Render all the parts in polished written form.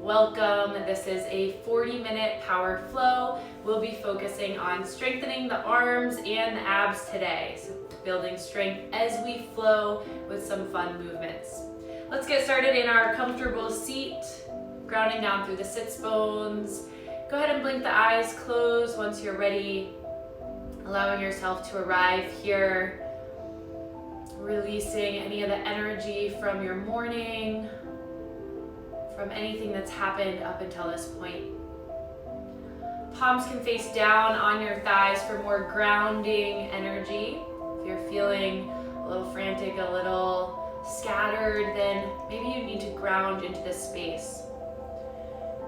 welcome. This is a 40-minute power flow. We'll be focusing on strengthening the arms and the abs today. So building strength as we flow with some fun movements. Let's get started in our comfortable seat, grounding down through the sits bones. Go ahead and blink the eyes, close once you're ready, allowing yourself to arrive here, releasing any of the energy from your morning, from anything that's happened up until this point. Palms can face down on your thighs for more grounding energy. If you're feeling a little frantic, a little scattered, then maybe you need to ground into this space.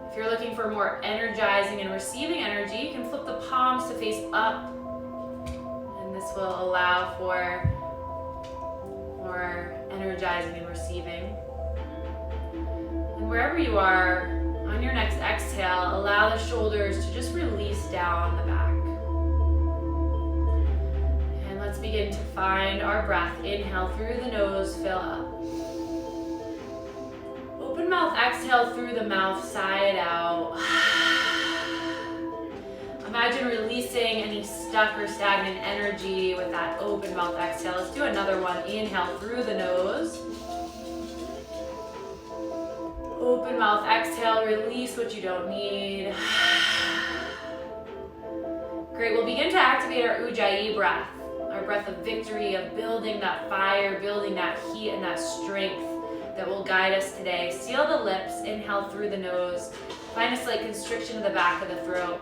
If you're looking for more energizing and receiving energy, you can flip the palms to face up, and this will allow for more energizing and receiving. And wherever you are, on your next exhale, allow the shoulders to just release down the back. And let's begin to find our breath. Inhale through the nose, fill up. Open mouth, exhale through the mouth, sigh it out. Imagine releasing any stuck or stagnant energy with that open mouth exhale. Let's do another one. Inhale through the nose. Open mouth, exhale, release what you don't need. Great, we'll begin to activate our Ujjayi breath, our breath of victory, of building that fire, building that heat and that strength that will guide us today. Seal the lips, inhale through the nose. Find a slight constriction to the back of the throat.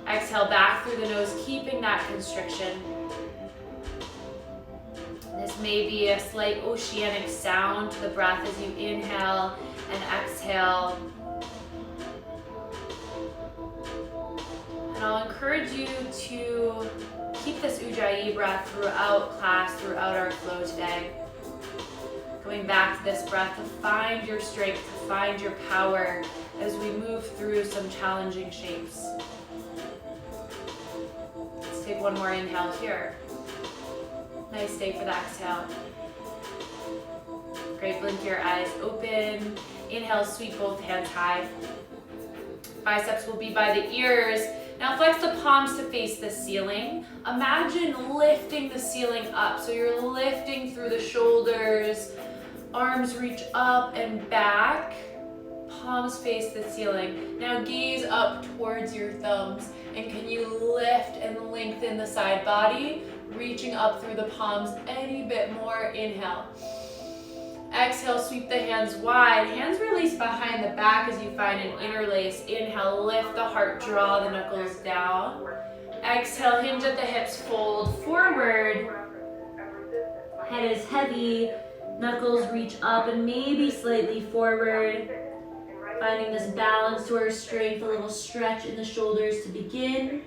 Exhale back through the nose, keeping that constriction. This may be a slight oceanic sound to the breath as you inhale and exhale. And I'll encourage you to keep this Ujjayi breath throughout class, throughout our flow today. Going back to this breath to find your strength, to find your power as we move through some challenging shapes. Let's take one more inhale here. Nice, stay for the exhale. Great, blink your eyes open. Inhale, sweep both hands high. Biceps will be by the ears. Now flex the palms to face the ceiling. Imagine lifting the ceiling up. So you're lifting through the shoulders. Arms reach up and back. Palms face the ceiling. Now gaze up towards your thumbs. And can you lift and lengthen the side body? Reaching up through the palms any bit more. Inhale. Exhale, sweep the hands wide. Hands release behind the back as you find an interlace. Inhale, lift the heart, draw the knuckles down. Exhale, hinge at the hips, fold forward. Head is heavy. Knuckles reach up and maybe slightly forward. Finding this balance to our strength, a little stretch in the shoulders to begin.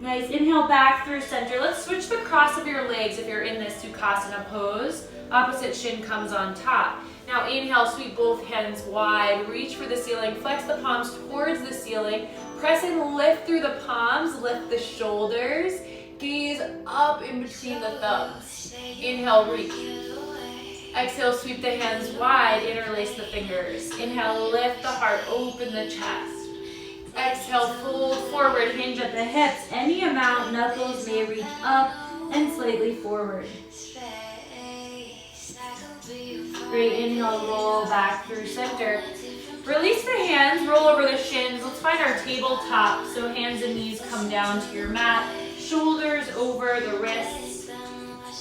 Nice, inhale back through center. Let's switch the cross of your legs if you're in this Sukhasana pose. Opposite shin comes on top. Now inhale, sweep both hands wide. Reach for the ceiling, flex the palms towards the ceiling. Press and lift through the palms, lift the shoulders. Gaze up in between the thumbs. Inhale, reach. Exhale, sweep the hands wide, interlace the fingers. Inhale, lift the heart, open the chest. Exhale, fold forward, hinge at the hips. Any amount, knuckles may reach up and slightly forward. Great, inhale, roll back through center. Release the hands, roll over the shins. Let's find our tabletop. So hands and knees come down to your mat. Shoulders over the wrists.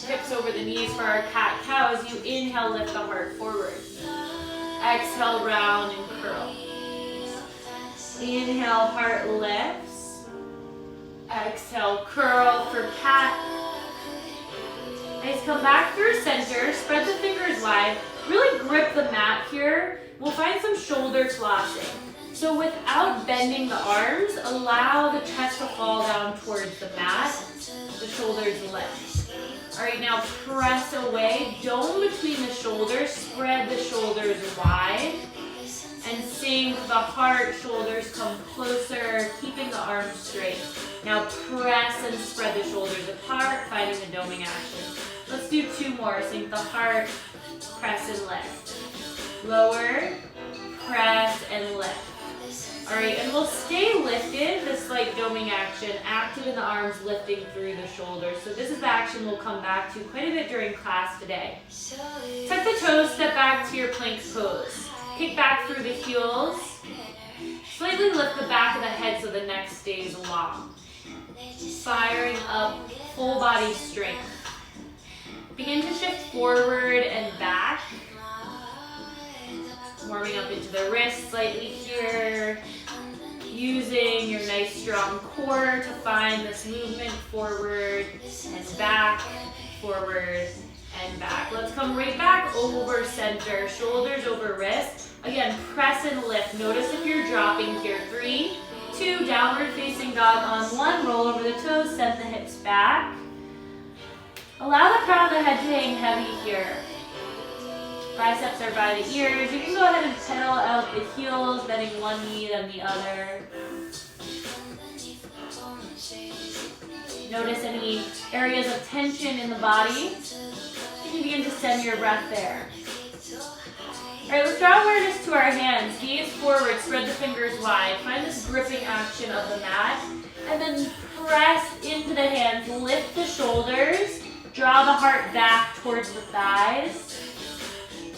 Hips over the knees for our cat-cow. As you inhale, lift the heart forward. Exhale, round and curl. Inhale, heart lifts. Exhale, curl for cat. Nice, come back through center. Spread the fingers wide. Really grip the mat here. We'll find some shoulder flossing. So without bending the arms, allow the chest to fall down towards the mat. The shoulders lift. All right, now press away. Dome between the shoulders. Spread the shoulders wide. And sink the heart, shoulders come closer, keeping the arms straight. Now press and spread the shoulders apart, finding the doming action. Let's do two more. Sink the heart, press and lift. lower, press, and lift. All right, and we'll stay lifted, this slight doming action, active in the arms, lifting through the shoulders. So this is the action we'll come back to quite a bit during class today. Tuck the toes, step back to your plank pose. Kick back through the heels. Slightly lift the back of the head so the neck stays long. Firing up full body strength. Begin to shift forward and back. Warming up into the wrist slightly here. Using your nice strong core to find this movement forward and back, forward and back. Let's come right back over center, shoulders over wrist. Again, press and lift. Notice if you're dropping here. 3, 2, downward facing dog on 1. Roll over the toes, send the hips back. Allow the crown of the head to hang heavy here. Biceps are by the ears. You can go ahead and pedal out the heels, bending one knee then the other. Notice any areas of tension in the body. You can begin to send your breath there. All right, let's draw awareness to our hands. Gaze forward, spread the fingers wide. Find this gripping action of the mat. And then press into the hands, lift the shoulders. Draw the heart back towards the thighs.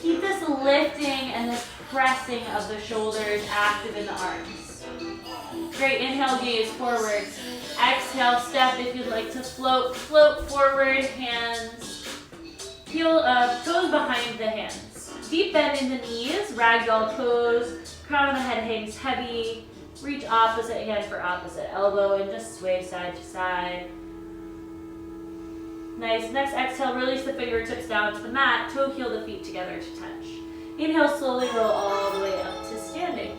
Keep this lifting and this pressing of the shoulders active in the arms. Great, inhale, gaze forward. Exhale, step if you'd like to float. Float forward, hands. Toes behind the hands. Deep bend in the knees, ragdoll pose. Crown of the head hangs heavy. Reach opposite hand for opposite elbow and just sway side to side. Nice. Next exhale, release the fingertips down to the mat. Toe heel the feet together to touch. Inhale, slowly roll all the way up to standing.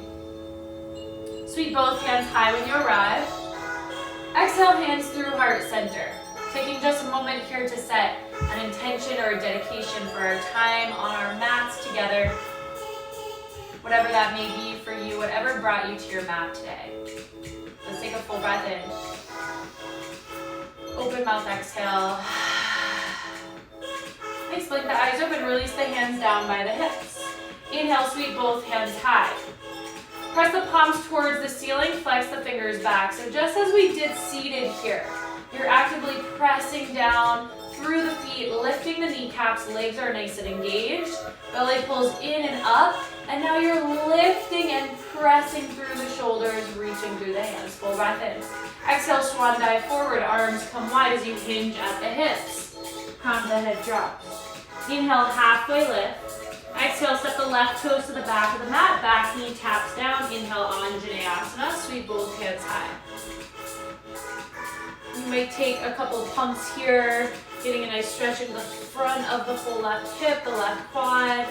Sweep both hands high when you arrive. Exhale, hands through heart center. Taking just a moment here to set an intention or a dedication for our time on our mats together. Whatever that may be for you, whatever brought you to your mat today. Let's take a full breath in. Open mouth exhale. Nice, blink the eyes open, release the hands down by the hips. Inhale, sweep both hands high. Press the palms towards the ceiling, flex the fingers back. So just as we did seated here, you're actively pressing down through the feet, lifting the kneecaps, legs are nice and engaged. Belly pulls in and up, and now you're lifting and pressing through the shoulders, reaching through the hands. Full breath in. Exhale, swan dive forward, arms come wide as you hinge at the hips. Crown of the head drops. Inhale, halfway lift. Exhale, step the left toes to the back of the mat, back knee taps down. Inhale, Asana, sweep both hands high. You might take a couple pumps here, getting a nice stretch in the front of the full left hip, the left quad.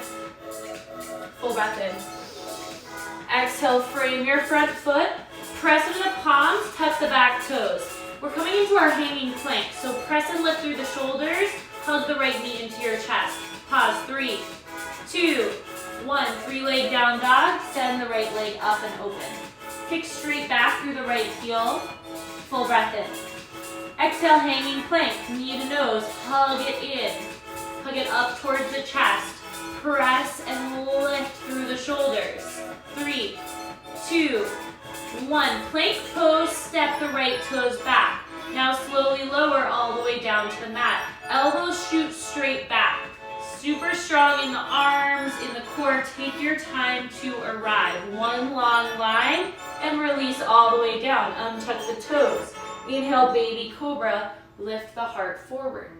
Full breath in. Exhale, frame your front foot. Press into the palms, touch the back toes. We're coming into our hanging plank, so press and lift through the shoulders, hug the right knee into your chest. Pause, 3, 2, 1. 3-leg down dog, send the right leg up and open. Kick straight back through the right heel, full breath in. Exhale, hanging plank, knee to nose, hug it in. Hug it up towards the chest. Press and lift through the shoulders. 3, 2, 1. Plank pose, step the right toes back. Now slowly lower all the way down to the mat. Elbows shoot straight back. Super strong in the arms, in the core. Take your time to arrive. One long line and release all the way down. Untuck the toes. Inhale, baby cobra. Lift the heart forward.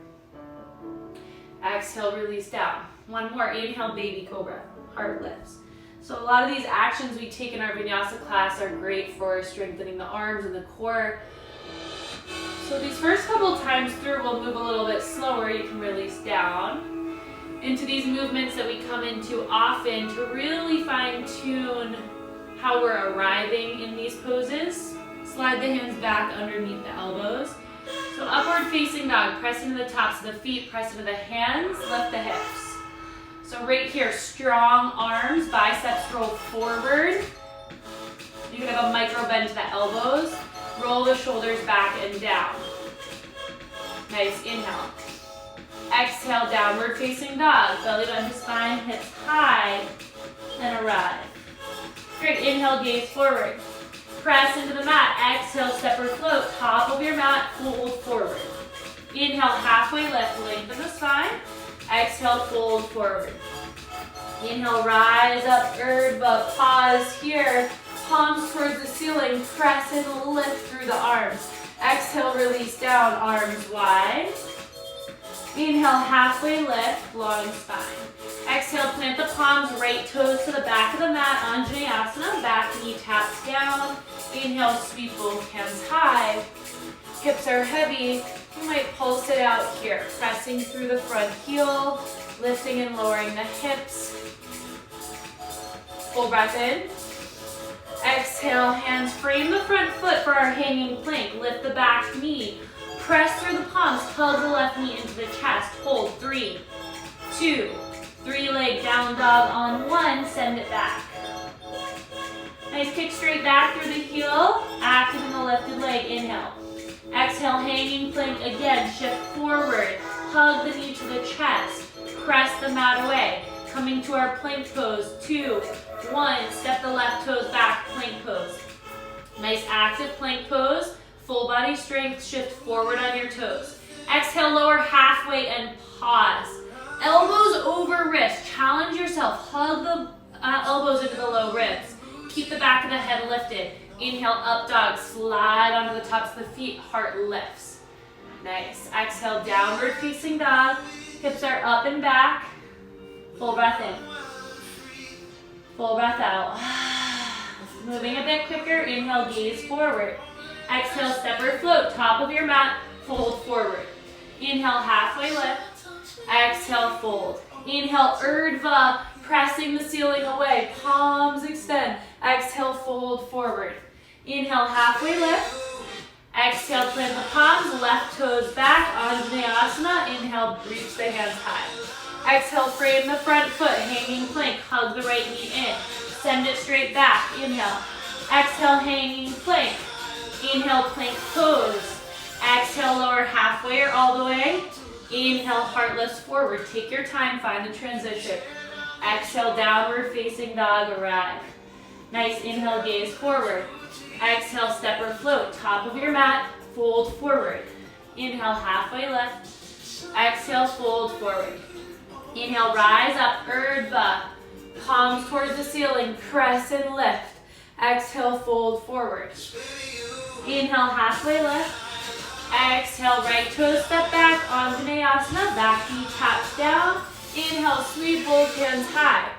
Exhale, release down. One more. Inhale, baby cobra. Heart lifts. So a lot of these actions we take in our vinyasa class are great for strengthening the arms and the core. So these first couple times through, we'll move a little bit slower. You can release down into these movements that we come into often to really fine tune how we're arriving in these poses. Slide the hands back underneath the elbows. So upward facing dog, press into the tops of the feet, press into the hands, lift the hips. So right here, strong arms, biceps roll forward. You can have a micro bend to the elbows. Roll the shoulders back and down. Nice, inhale. Exhale, downward facing dog. Belly down to spine, hips high. arrive. Great, inhale, gaze forward. Press into the mat, exhale, step or float, top of your mat, fold forward. Inhale, halfway lift, lengthen the spine. Exhale, fold forward. Inhale, rise up, Urdhva, pause here. Palms towards the ceiling, press and lift through the arms. Exhale, release down, arms wide. Inhale, halfway lift, long spine. Exhale, plant the palms, right toes to the back of the mat, Asana, back knee taps down. Inhale, sweep both hands high. Hips are heavy. You might pulse it out here, pressing through the front heel, lifting and lowering the hips. Full breath in. Exhale, hands frame the front foot for our hanging plank. Lift the back knee. Press through the palms, hug the left knee into the chest. Hold, 3, 2, 3 leg down dog on 1, send it back. Nice kick straight back through the heel, active in the lifted leg, inhale. Exhale, hanging plank again, shift forward, hug the knee to the chest, press the mat away. Coming to our plank pose, 2, 1, step the left toes back, plank pose. Nice active plank pose, full body strength, shift forward on your toes. Exhale, lower halfway and pause. Elbows over wrist, challenge yourself, hug the elbows into the low ribs. Keep the back of the head lifted. Inhale, up dog, slide onto the tops of the feet, heart lifts. Nice, exhale, downward facing dog. Hips are up and back. Full breath in. Full breath out. Moving a bit quicker, inhale, gaze forward. Exhale, step or float, top of your mat, fold forward. Inhale, halfway lift. Exhale, fold. Inhale, Urdhva, pressing the ceiling away, palms extend. Exhale, fold forward. Inhale, halfway lift. Exhale, plant the palms, left toes back, Asana. Inhale, reach the hands high. Exhale, frame the front foot, hanging plank, hug the right knee in. Send it straight back, inhale. Exhale, hanging plank. Inhale, plank pose. Exhale, lower halfway or all the way. Inhale, heart lifts forward. Take your time, find the transition. Exhale, downward facing dog, arrive. Nice, inhale, gaze forward. Exhale, step or float, top of your mat, fold forward. Inhale, halfway lift. Exhale, fold forward. Inhale, rise up, Urdhva. Palms towards the ceiling, press and lift. Exhale, fold forward. Inhale, halfway lift. Exhale, right toes step back, Asana, back knee taps down. Inhale, sweep both hands high.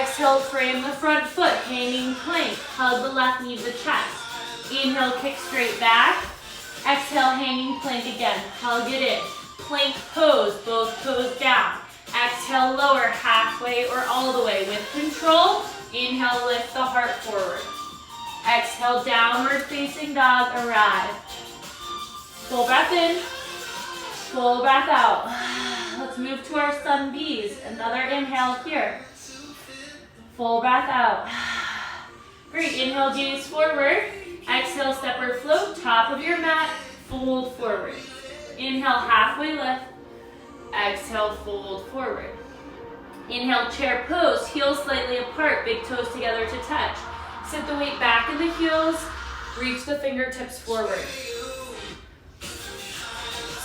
Exhale, frame the front foot, hanging plank, hug the left knee to the chest. Inhale, kick straight back. Exhale, hanging plank again, hug it in. Plank pose, both toes down. Exhale, lower halfway or all the way with control. Inhale, lift the heart forward. Exhale, downward facing dog, arrive. Full breath in, full breath out. Let's move to our sun bees. Another inhale here. Full breath out. Great, inhale, gaze forward. Exhale, step or float, top of your mat, fold forward. Inhale, halfway lift. Exhale, fold forward. Inhale, chair pose, heels slightly apart, big toes together to touch. Sit the weight back in the heels, reach the fingertips forward.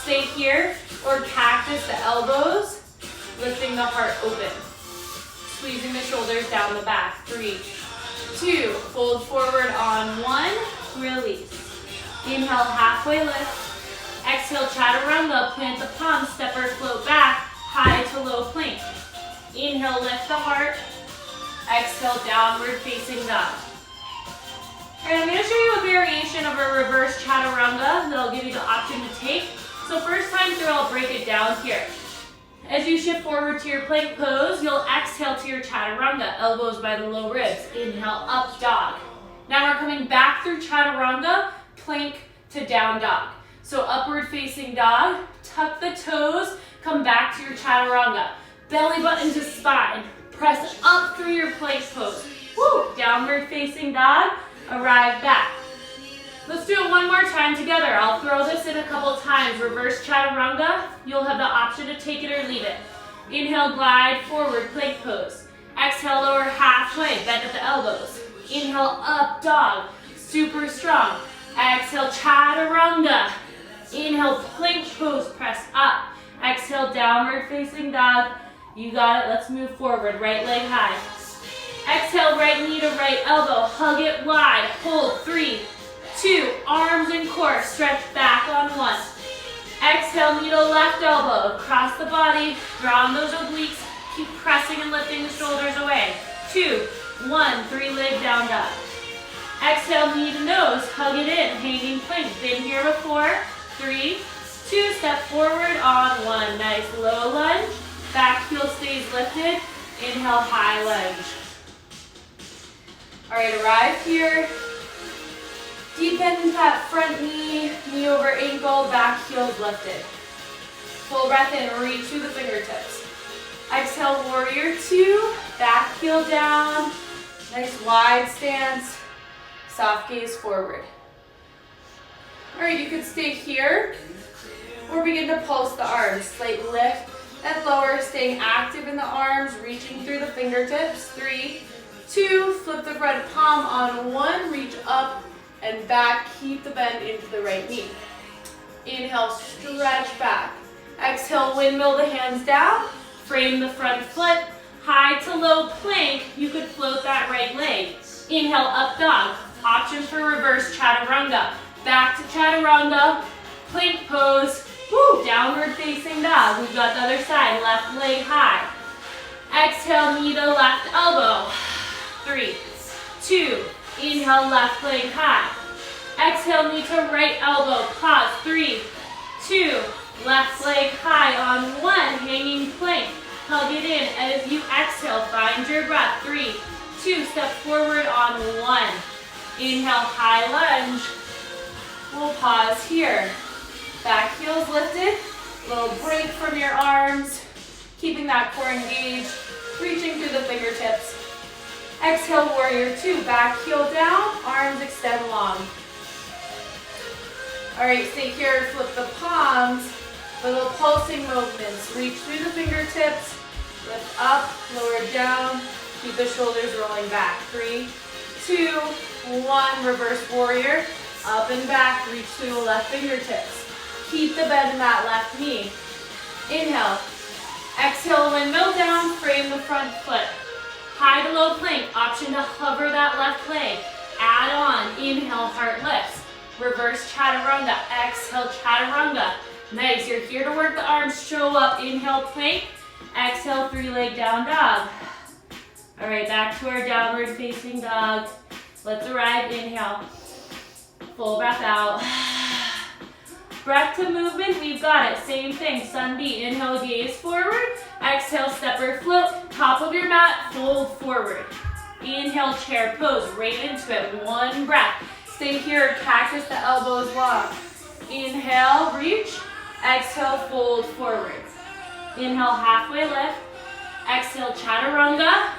Stay here or cactus the elbows, lifting the heart open. Squeezing the shoulders down the back. 3, 2, fold forward on 1, release. Inhale, halfway lift. Exhale, chaturanga, plant the palms, step or float back, high to low plank. Inhale, lift the heart. Exhale, downward facing dog. All right, I'm going to show you a variation of a reverse chaturanga that I'll give you the option to take. So first time through, I'll break it down here. As you shift forward to your plank pose, you'll exhale to your chaturanga, elbows by the low ribs. Inhale, up dog. Now we're coming back through chaturanga, plank to down dog. So upward facing dog, tuck the toes, come back to your chaturanga. Belly button to spine, press up through your plank pose. Woo! Downward facing dog, arrive back. Let's do it one more time together. I'll throw this in a couple times. Reverse chaturanga. You'll have the option to take it or leave it. Inhale, glide forward, plank pose. Exhale, lower half halfway, bend at the elbows. Inhale, up dog, super strong. Exhale, chaturanga. Inhale, plank pose, press up. Exhale, downward facing dog. You got it, let's move forward, right leg high. Exhale, right knee to right elbow, hug it wide, hold, 3, 2, arms and core, stretch back on 1. Exhale, knee to left elbow, across the body, draw on those obliques, keep pressing and lifting the shoulders away. 2, 1, 3 leg down dog. Exhale, knee to nose, hug it in, hanging plank, been here before. 3, 2, step forward on 1, nice low lunge, back heel stays lifted, inhale, high lunge. All right, arrive here. Deep into that front knee, knee over ankle, back heel's lifted. Full breath in, reach through the fingertips. Exhale, warrior 2, back heel down. Nice wide stance, soft gaze forward. All right, you can stay here or begin to pulse the arms. Slight lift and lower, staying active in the arms, reaching through the fingertips. 3, 2, flip the front palm on 1, reach up and back, keep the bend into the right knee. Inhale, stretch back. Exhale, windmill the hands down, frame the front foot, high to low plank, you could float that right leg. Inhale, up dog, option for reverse chaturanga. Back to chaturanga, plank pose, woo, downward facing dog. We've got the other side, left leg high. Exhale, knee to left elbow. 3, 2, inhale, left leg high. Exhale, knee to right elbow, pause. 3, 2, left leg high on 1, hanging plank. Hug it in. As you exhale, find your breath. 3, 2, step forward on 1. Inhale, high lunge. We'll pause here. Back heel's lifted. Little break from your arms. Keeping that core engaged. Reaching through the fingertips. Exhale, warrior 2, back heel down, arms extend long. All right, stay here, flip the palms, little pulsing movements. Reach through the fingertips, lift up, lower down, keep the shoulders rolling back. 3, 2, 1, reverse warrior, up and back, reach through the left fingertips. Keep the bend in that left knee. Inhale, exhale, windmill down, frame the front foot. High to low plank, option to hover that left leg. Add on, inhale, heart lifts. Reverse chaturanga, exhale, chaturanga. Nice, you're here to work the arms, show up, inhale, plank. Exhale, 3 leg down dog. All right, back to our downward facing dog. Let's arrive, inhale. Full breath out. Breath to movement, we've got it. Same thing, sun B. Inhale, gaze forward. Exhale, stepper float. Top of your mat, fold forward. Inhale, chair pose, right into it. 1 breath. Stay here, cactus the elbows long. Inhale, reach. Exhale, fold forward. Inhale, halfway lift. Exhale, chaturanga.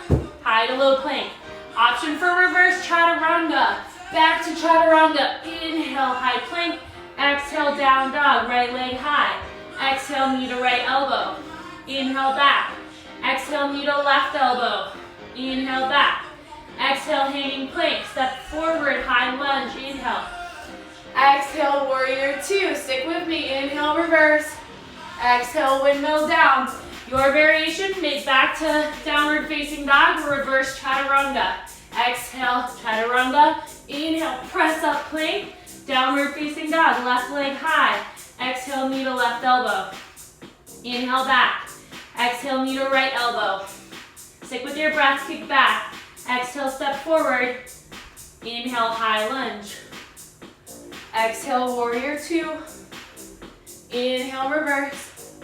High to low plank. Option for reverse chaturanga. Back to chaturanga. Inhale, high plank. Exhale, down dog, right leg high. Exhale, knee to right elbow. Inhale, back. Exhale, knee to left elbow. Inhale, back. Exhale, hanging plank. Step forward, high lunge. Inhale. Exhale, warrior 2. Stick with me. Inhale, reverse. Exhale, windmill down. Your variation, make back to downward facing dog, reverse chaturanga. Exhale, chaturanga. Inhale, press up plank. Downward facing dog, left leg high. Exhale, knee to left elbow. Inhale, back. Exhale, knee to right elbow. Stick with your breath, kick back. Exhale, step forward. Inhale, high lunge. Exhale, warrior 2. Inhale, reverse.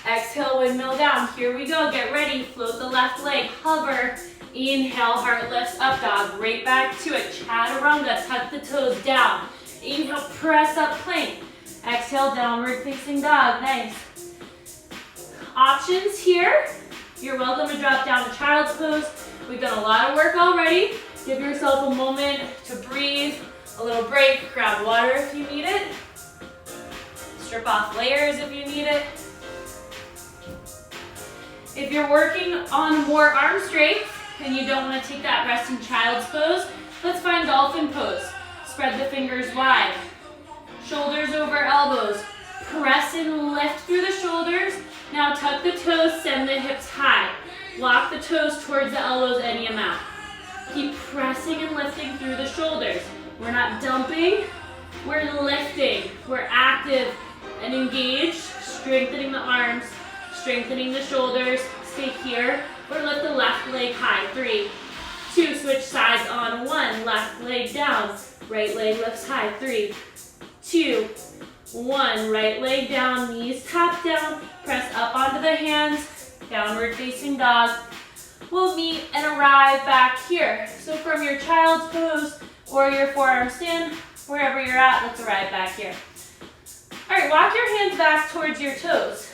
Exhale, windmill down. Here we go, get ready. Float the left leg, hover. Inhale, heart lifts up dog. Right back to it, chaturanga. Tuck the toes down. Inhale, press up plank. Exhale, downward facing dog. Nice. Options here. You're welcome to drop down to child's pose. We've done a lot of work already. Give yourself a moment to breathe, a little break, grab water if you need it. Strip off layers if you need it. If you're working on more arm strength, and you don't want to take that resting child's pose, let's find dolphin pose. Spread the fingers wide. Shoulders over elbows. Press and lift through the shoulders. Now tuck the toes, send the hips high. Walk the toes towards the elbows any amount. Keep pressing and lifting through the shoulders. We're not dumping, we're lifting. We're active and engaged, strengthening the arms, strengthening the shoulders. Stay here, or lift the left leg high. 3, 2, switch sides on 1, left leg down, right leg lifts high. 3, 2, 1, right leg down, knees tap down, press up onto the hands, downward facing dog. We'll meet and arrive back here. So from your child's pose or your forearm stand, wherever you're at, let's arrive back here. All right, walk your hands back towards your toes.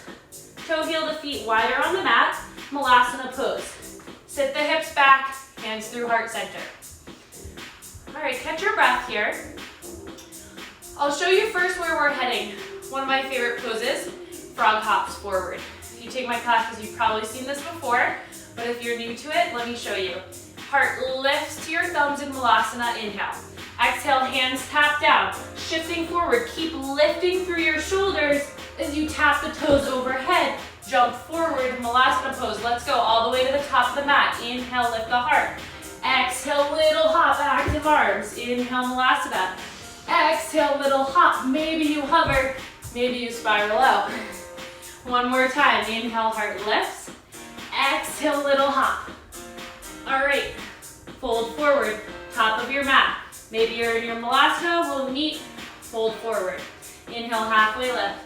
Toe heel the feet wider on the mat, Malasana pose. Sit the hips back, hands through heart center. All right, catch your breath here. I'll show you first where we're heading. One of my favorite poses, frog hops forward. If you take my classes, you've probably seen this before, but if you're new to it, let me show you. Heart lifts to your thumbs in Malasana, inhale. Exhale, hands tap down. Shifting forward, keep lifting through your shoulders as you tap the toes overhead. Jump forward, Malasana pose. Let's go all the way to the top of the mat. Inhale, lift the heart. Exhale, little hop, active arms. Inhale, Malasana. Exhale, little hop. Maybe you hover, maybe you spiral out. One more time. Inhale, heart lifts. Exhale, little hop. All right, fold forward, top of your mat. Maybe you're in your Malasana, we'll meet, fold forward. Inhale, halfway lift.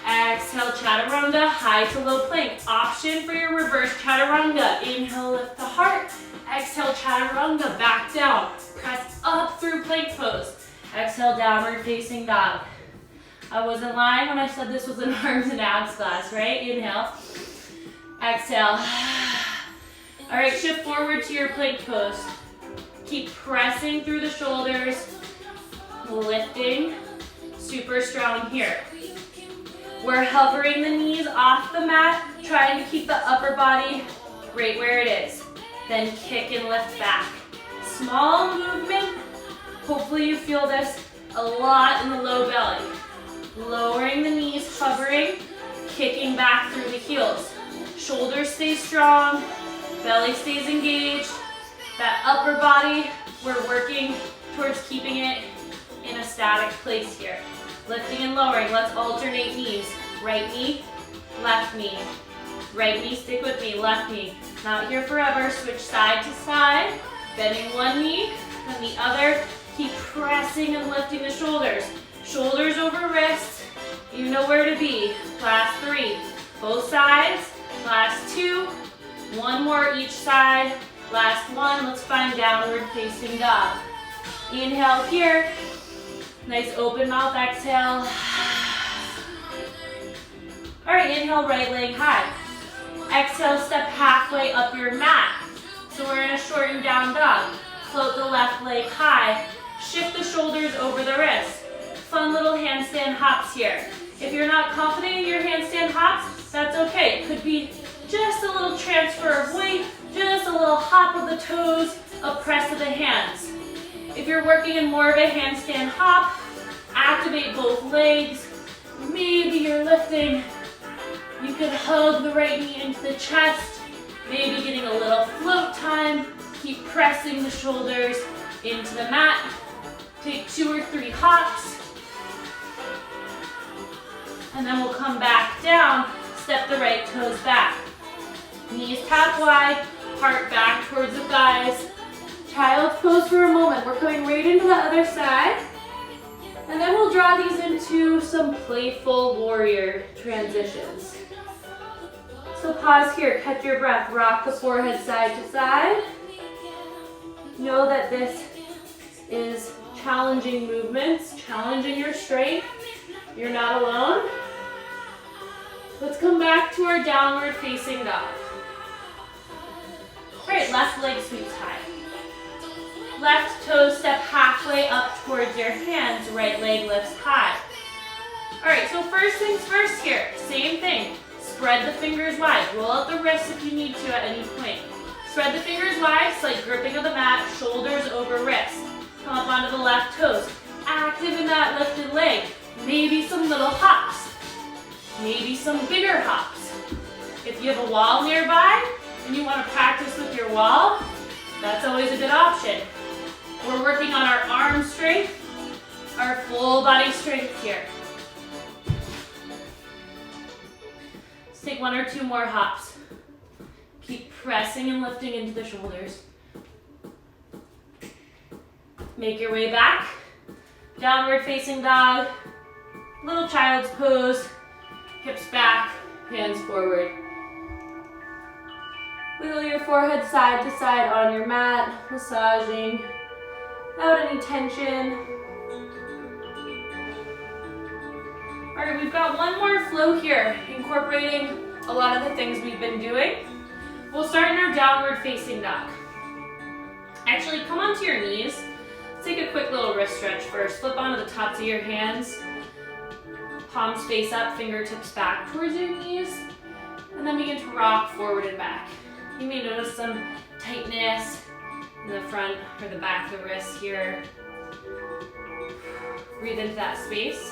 Exhale, chaturanga, high to low plank. Option for your reverse chaturanga. Inhale, lift the heart. Exhale, chaturanga, back down. Press up through plank pose. Exhale, downward facing dog. I wasn't lying when I said this was an arms and abs class, right? Inhale. Exhale. All right, shift forward to your plank pose. Keep pressing through the shoulders, lifting, super strong here. We're hovering the knees off the mat, trying to keep the upper body right where it is. Then kick and lift back. Small movement. Hopefully you feel this a lot in the low belly. Lowering the knees, hovering, kicking back through the heels. Shoulders stay strong, belly stays engaged. That upper body, we're working towards keeping it in a static place here. Lifting and lowering, let's alternate knees. Right knee, left knee. Right knee, stick with me, left knee. Not here forever, switch side to side. Bending one knee, then the other. Keep pressing and lifting the shoulders. Shoulders over wrists, you know where to be. Last 3, both sides. Last 2, one more each side. Last 1, let's find downward facing dog. Inhale here, nice open mouth, exhale. All right, inhale, right leg high. Exhale, step halfway up your mat. So we're in a shortened down dog. Float the left leg high. Shift the shoulders over the wrists. Fun little handstand hops here. If you're not confident in your handstand hops, that's okay. It could be just a little transfer of weight, just a little hop of the toes, a press of the hands. If you're working in more of a handstand hop, activate both legs. Maybe you're lifting. You could hug the right knee into the chest. Maybe getting a little float time. Keep pressing the shoulders into the mat. Take 2 or 3 hops. And then we'll come back down, step the right toes back. Knees tap wide, heart back towards the thighs. Child's pose for a moment. We're coming right into the other side. And then we'll draw these into some playful warrior transitions. So pause here, catch your breath, rock the forehead side to side. Know that this is challenging movements, challenging your strength. You're not alone. Let's come back to our downward facing dog. All right, left leg sweeps high. Left toe step halfway up towards your hands, right leg lifts high. All right, so first things first here, same thing. Spread the fingers wide, roll out the wrists if you need to at any point. Spread the fingers wide, slight gripping of the mat, shoulders over wrists. Come up onto the left toes. Active in that lifted leg. Maybe some little hops. Maybe some bigger hops. If you have a wall nearby and you want to practice with your wall, that's always a good option. We're working on our arm strength, our full body strength here. Let's take 1 or 2 more hops. Keep pressing and lifting into the shoulders. Make your way back. Downward facing dog. Little child's pose. Hips back, hands forward. Wiggle your forehead side to side on your mat, massaging out any tension. All right, we've got one more flow here, incorporating a lot of the things we've been doing. We'll start in our downward facing dog. Actually, come onto your knees. Let's take a quick little wrist stretch first. Flip onto the tops of your hands. Palms face up, fingertips back towards your knees. And then begin to rock forward and back. You may notice some tightness in the front or the back of the wrist here. Breathe into that space.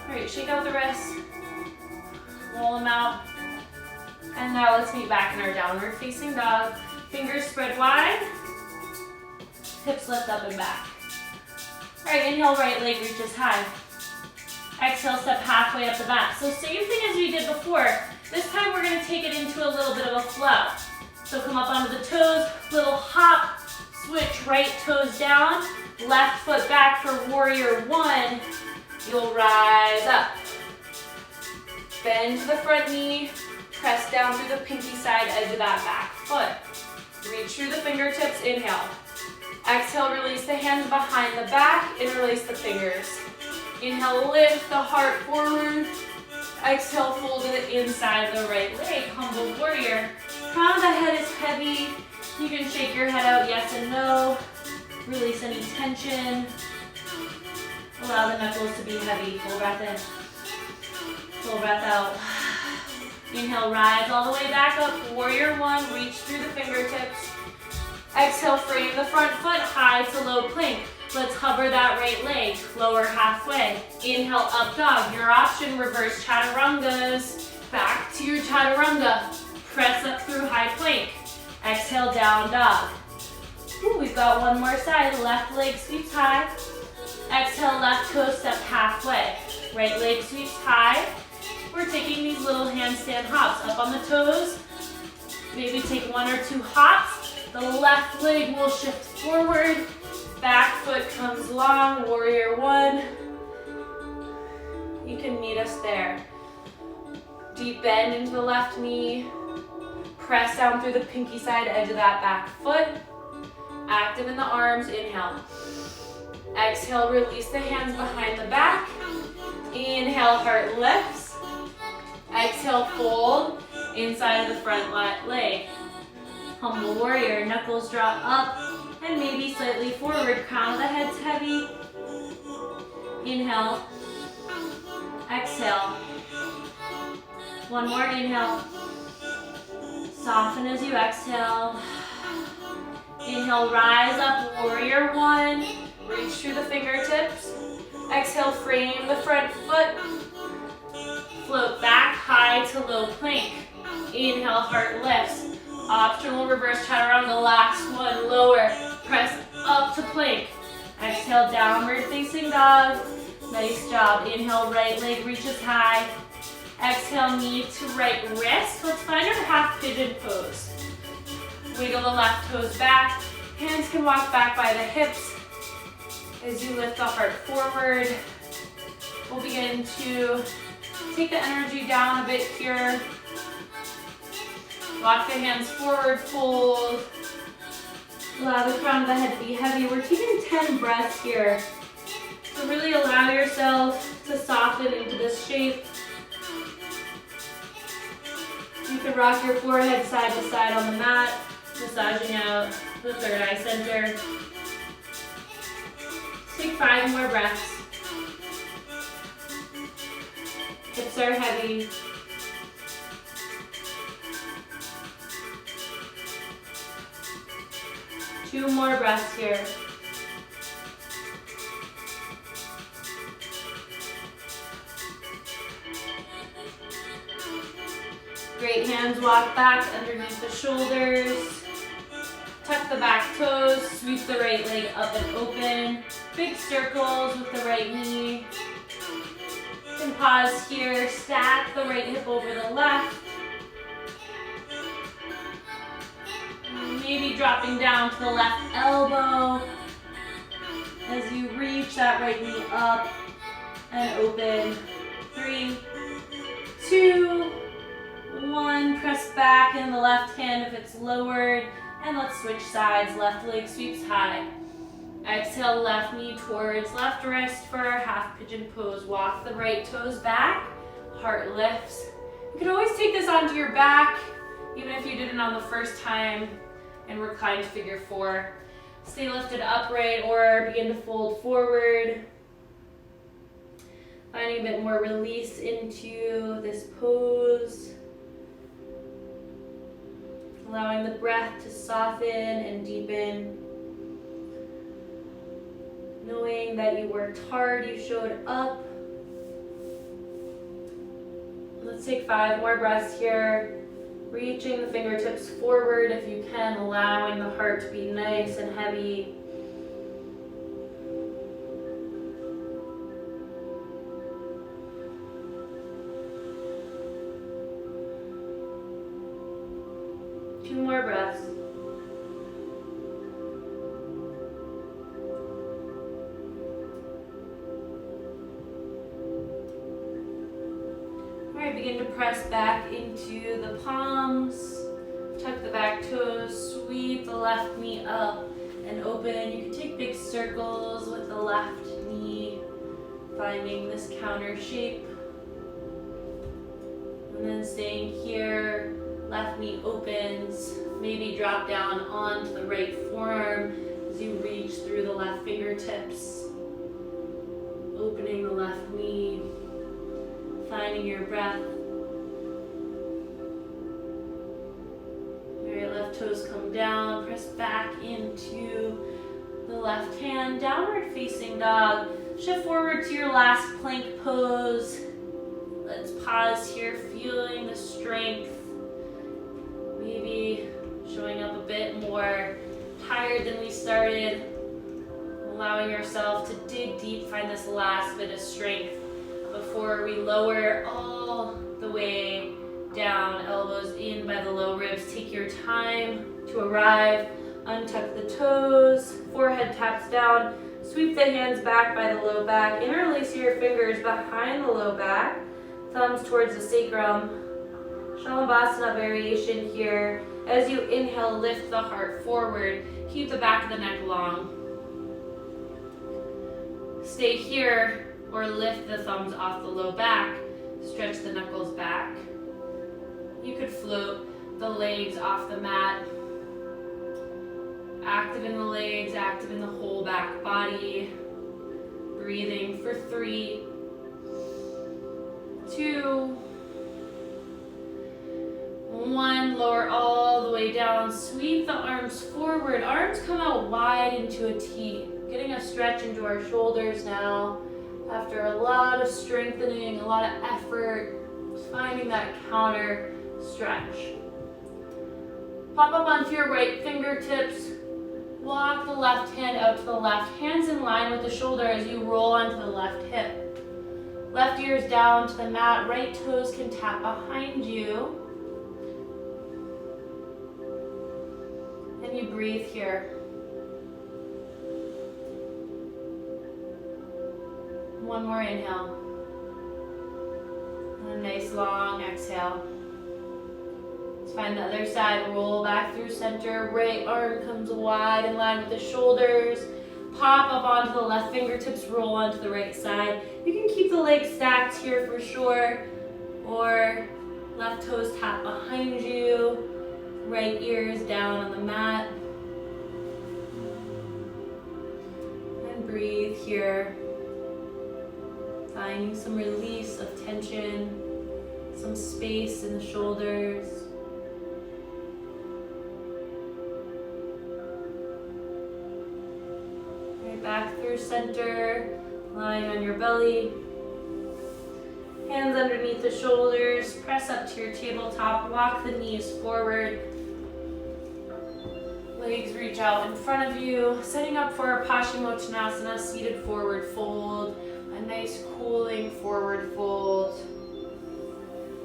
All right, shake out the wrists. Roll them out. And now let's meet back in our downward facing dog. Fingers spread wide. Hips lift up and back. All right, inhale, right leg reaches high. Exhale, step halfway up the mat. So same thing as we did before. This time we're gonna take it into a little bit of a flow. So come up onto the toes, little hop, switch right toes down, left foot back for warrior 1. You'll rise up. Bend to the front knee, press down through the pinky side edge of that back foot. Reach through the fingertips, inhale. Exhale, release the hands behind the back, interlace the fingers. Inhale, lift the heart forward. Exhale, fold to the inside of the right leg, humble warrior. Crown of the head is heavy. You can shake your head out, yes and no. Release any tension. Allow the knuckles to be heavy. Full breath in. Full breath out. Inhale, rise all the way back up. Warrior 1, reach through the fingertips. Exhale, frame the front foot high to low plank. Let's hover that right leg, lower halfway. Inhale, up dog. Your option, reverse chaturangas. Back to your chaturanga. Press up through high plank. Exhale, down dog. Ooh, we've got one more side. Left leg sweeps high. Exhale, left toe step halfway. Right leg sweeps high. We're taking these little handstand hops up on the toes. Maybe take 1 or 2 hops. The left leg will shift forward. Back foot comes long, warrior 1. You can meet us there. Deep bend into the left knee. Press down through the pinky side edge of that back foot. Active in the arms, inhale. Exhale, release the hands behind the back. Inhale, heart lifts. Exhale, fold inside of the front leg. Humble warrior, knuckles drop up and maybe slightly forward. Crown of the head's heavy. Inhale. Exhale. One more inhale. Soften as you exhale. Inhale, rise up, warrior 1. Reach through the fingertips. Exhale, frame the front foot. Float back high to low plank. Inhale, heart lifts. Optional reverse chaturanga, last one, lower. Press up to plank. Exhale, downward facing dog. Nice job. Inhale, right leg reaches high. Exhale, knee to right wrist. Let's find our half pigeon pose. Wiggle the left toes back. Hands can walk back by the hips. As you lift the heart forward, we'll begin to take the energy down a bit here. Walk the hands forward, fold. Allow the crown of the head to be heavy. We're taking 10 breaths here. So really allow yourself to soften into this shape. You can rock your forehead side to side on the mat, massaging out the third eye center. Take 5 more breaths. Hips are heavy. 2 more breaths here. Great, hands walk back underneath the shoulders. Tuck the back toes, sweep the right leg up and open. Big circles with the right knee. You can pause here, stack the right hip over the left. Maybe dropping down to the left elbow as you reach that right knee up and open. 3, 2, 1. Press back in the left hand if it's lowered. And let's switch sides. Left leg sweeps high. Exhale, left knee towards left wrist for our half pigeon pose. Walk the right toes back. Heart lifts. You can always take this onto your back, even if you did it on the first time, and recline to figure 4. Stay lifted upright or begin to fold forward. Finding a bit more release into this pose. Allowing the breath to soften and deepen. Knowing that you worked hard, you showed up. Let's take 5 more breaths here. Reaching the fingertips forward if you can, allowing the heart to be nice and heavy. More breaths. All right, begin to press back into the palms. Tuck the back toes, sweep the left knee up and open. You can take big circles with the left knee, finding this counter shape. And then staying here. Left knee opens, maybe drop down onto the right forearm as you reach through the left fingertips. Opening the left knee, finding your breath. All right, left toes come down, press back into the left hand, downward facing dog. Shift forward to your last plank pose. Let's pause here, feeling the strength. Maybe showing up a bit more tired than we started. Allowing yourself to dig deep, find this last bit of strength before we lower all the way down, elbows in by the low ribs. Take your time to arrive. Untuck the toes, forehead taps down. Sweep the hands back by the low back. Interlace your fingers behind the low back. Thumbs towards the sacrum. Shalabhasana variation here. As you inhale, lift the heart forward. Keep the back of the neck long. Stay here or lift the thumbs off the low back. Stretch the knuckles back. You could float the legs off the mat. Active in the legs, active in the whole back body. Breathing for 3, 2, 1, lower all the way down, sweep the arms forward, arms come out wide into a T, getting a stretch into our shoulders now, after a lot of strengthening, a lot of effort, finding that counter stretch. Pop up onto your right fingertips, walk the left hand out to the left, hands in line with the shoulder as you roll onto the left hip. Left ear's down to the mat, right toes can tap behind you. And you breathe here. One more inhale. And a nice long exhale. Let's find the other side. Roll back through center. Right arm comes wide in line with the shoulders. Pop up onto the left fingertips. Roll onto the right side. You can keep the legs stacked here for sure. Or left toes tap behind you. Right ear is down on the mat. And breathe here. Finding some release of tension, some space in the shoulders. Right back through center, lying on your belly. Hands underneath the shoulders, press up to your tabletop, walk the knees forward. Legs reach out in front of you, setting up for a Paschimottanasana, seated forward fold. A nice cooling forward fold.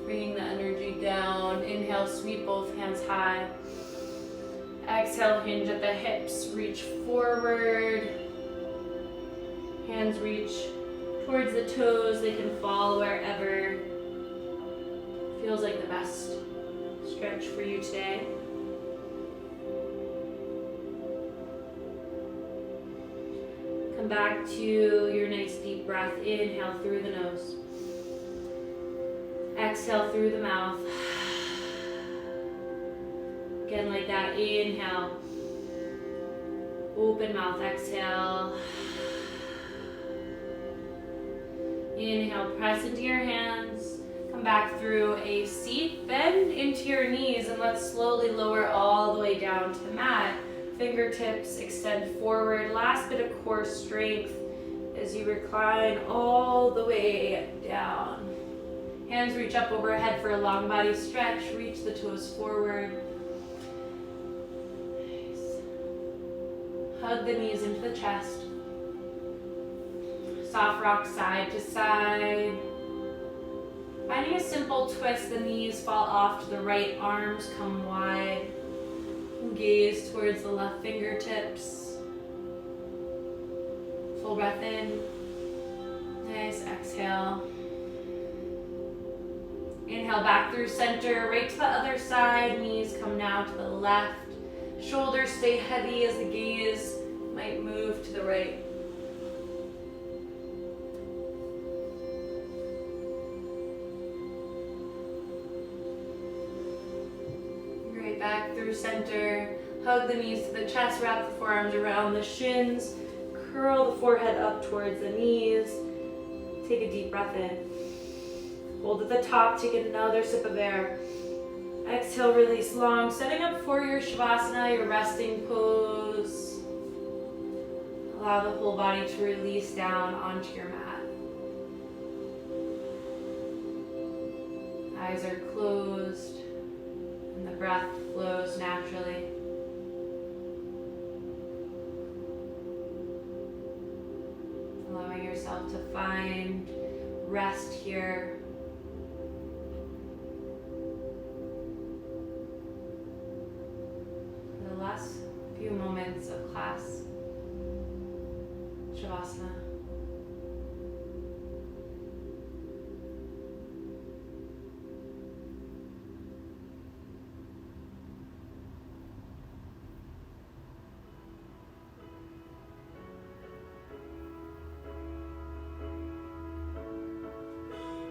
Bringing the energy down. Inhale, sweep both hands high. Exhale, hinge at the hips, reach forward. Hands reach towards the toes. They can fall wherever feels like the best stretch for you today. Come back to your nice deep breath. Inhale through the nose. Exhale through the mouth. Again, like that. Inhale. Open mouth. Exhale. Inhale. Press into your hands. Come back through a seat. Bend into your knees and let's slowly lower all the way down to the mat. Fingertips extend forward. Last bit of core strength as you recline all the way down. Hands reach up overhead for a long body stretch. Reach the toes forward. Nice. Hug the knees into the chest. Soft rock side to side. Finding a simple twist, the knees fall off to the right, arms come wide. Gaze towards the left fingertips. Full breath in. Nice, exhale. Inhale back through center, right to the other side. Knees come now to the left. Shoulders stay heavy as the gaze might move to the right. Right back through center. Hug the knees to the chest, wrap the forearms around the shins. Curl the forehead up towards the knees. Take a deep breath in. Hold at the top, take another sip of air. Exhale, release long. Setting up for your Shavasana, your resting pose. Allow the whole body to release down onto your mat. Eyes are closed and the breath flows naturally. Allowing yourself to find rest here. For the last few moments of class, Shavasana.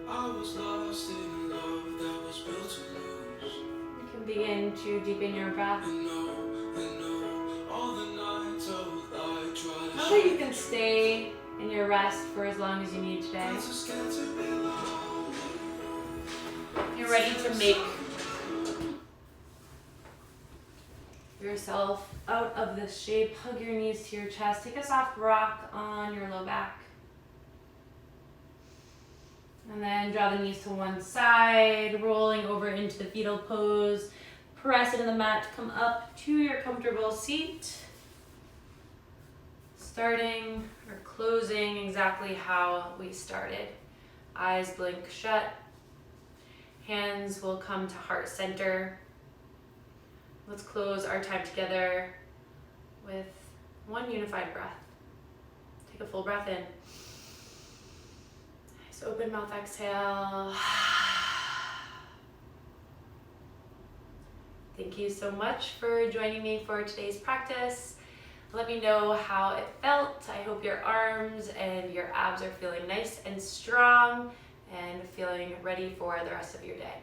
I was lost in love that was built to lose. You can begin to deepen your breath. All the nights I tried. Know that you can stay in your rest for as long as you need today. You're ready to make yourself out of this shape. Hug your knees to your chest. Take a soft rock on your low back. And then draw the knees to one side, rolling over into the fetal pose. Press into the mat to come up to your comfortable seat. Starting or closing exactly how we started. Eyes blink shut. Hands will come to heart center. Let's close our time together with one unified breath. Take a full breath in. Open mouth, exhale. Thank you so much for joining me for today's practice. Let me know how it felt. I hope your arms and your abs are feeling nice and strong and feeling ready for the rest of your day.